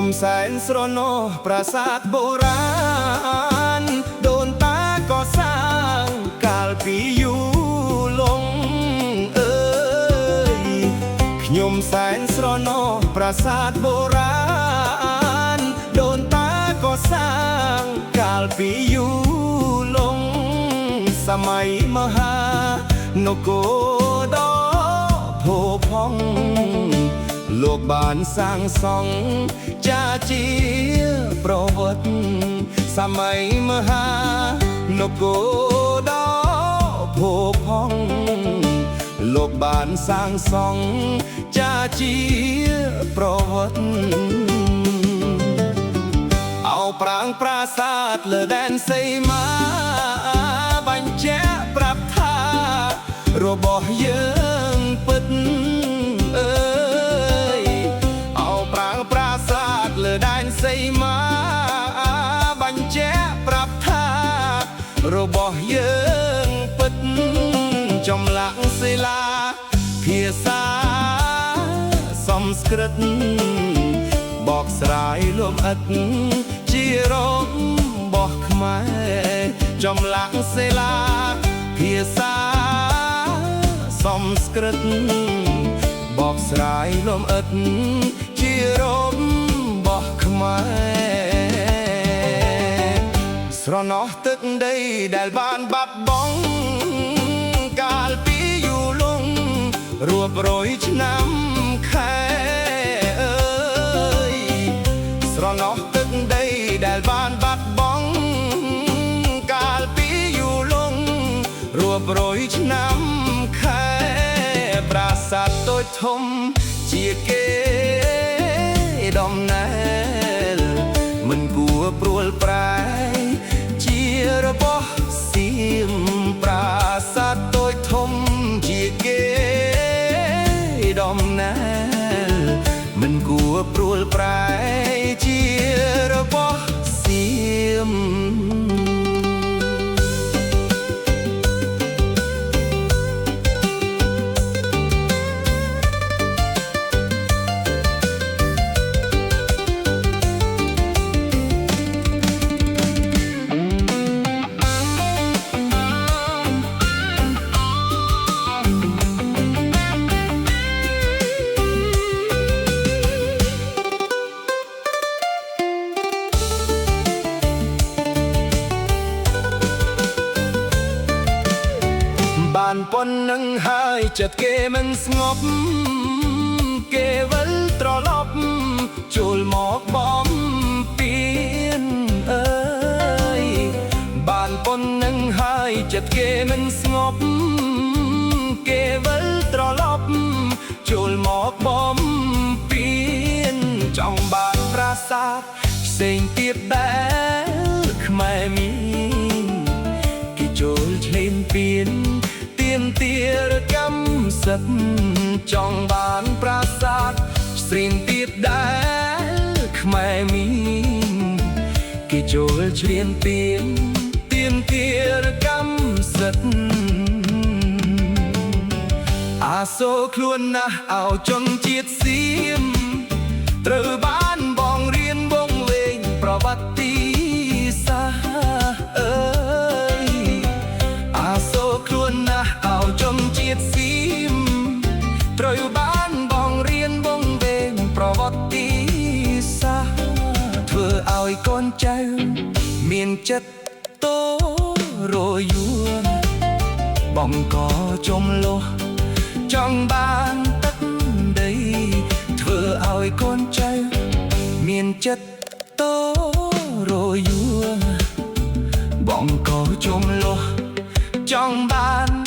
ខ្ញុំសែនស្រណោះប្រាសាទបុរាណដូនតាក៏សាងកាលពីយូរលង់អើយខ្ញុំសែនស្រណោះប្រាសាទបុរាណដូនតាក៏សាងកាលពីយូរលង់សម័យមហានគរដ៏ផូរផង់លោកបានសាងសង់ចាជាប្រវត្តិសម័យមហានគរដ៏ផូរផង់លោកបានសាងសង់ចាជាប្រវត្តិអោប្រាង្គប្រាសាទលើដែនសីមាបញ្ជាក់ប្រាប់ថារបស់យើងពិតលើដែនសីមាបញ្ជាក់ប្រាប់ថារបស់យើងពិតចម្លាក់សិលាភាសាសំស្ក្រឹតបកស្រាយលម្អិតជារបស់ខ្មែរចម្លាក់សិលាភាសាសំស្ក្រឹតបកស្រាយលម្អិតជារបស់ខ្មែរស្រណោះទឹកដីដែលបានបាត់បង់កាលពីយូរលង់រាប់រយឆ្នាំខែអើយស្រណោះទឹកដីដែលបានបាត់បង់កាលពីយូរលង់រាប់រយឆ្នាំខែប្រាសាទតូចធំជាគេដំណើរមិនគួរព្រួលប្រែជារបស់សៀមប្រាសាទតូចធំជាគេដំណើរមិនគួរព្រួលប្រែជារបស់សៀមបានប៉ុណ្ណឹងហើយចិត្តគេមិនស្ងប់គេវិលត្រឡប់ចូលមកបំពេញអើយបានប៉ុណ្ណឹងហើយចិត្តគេមិនស្ងប់គេវិលត្រឡប់ចូលមកបំពេញចង់បានប្រាសាទផ្សេងទៀតដែលខ្មែរមានគេចូលឆ្លេនពៀនទាមទារកម្មសិទ្ធិចង់បានប្រាសាទស្រីទៀតដែលខ្មែរមានគេចូលឆ្លៀនពៀនទាមទារកម្មសិទ្ធិអាសូរខ្លួនណាស់អោជនជាតិសៀមត្រូវបានបងរៀនវង្វេងប្រវត្តិសាស្ត្រអើយអាសូរខ្លួនណាស់អោជនជាតិសៀមត្រូវបានបងរៀនវង្វេងប្រវត្តិសាស្ត្រធ្វើឲ្យកូនចៅមានចិត្តតរយួនបងក៏ចំលោះចង់បានទឹកដីធ្វើឲ្យកូនចៅមានចិត្តតរយួនបងក៏ចំលោះចង់បាន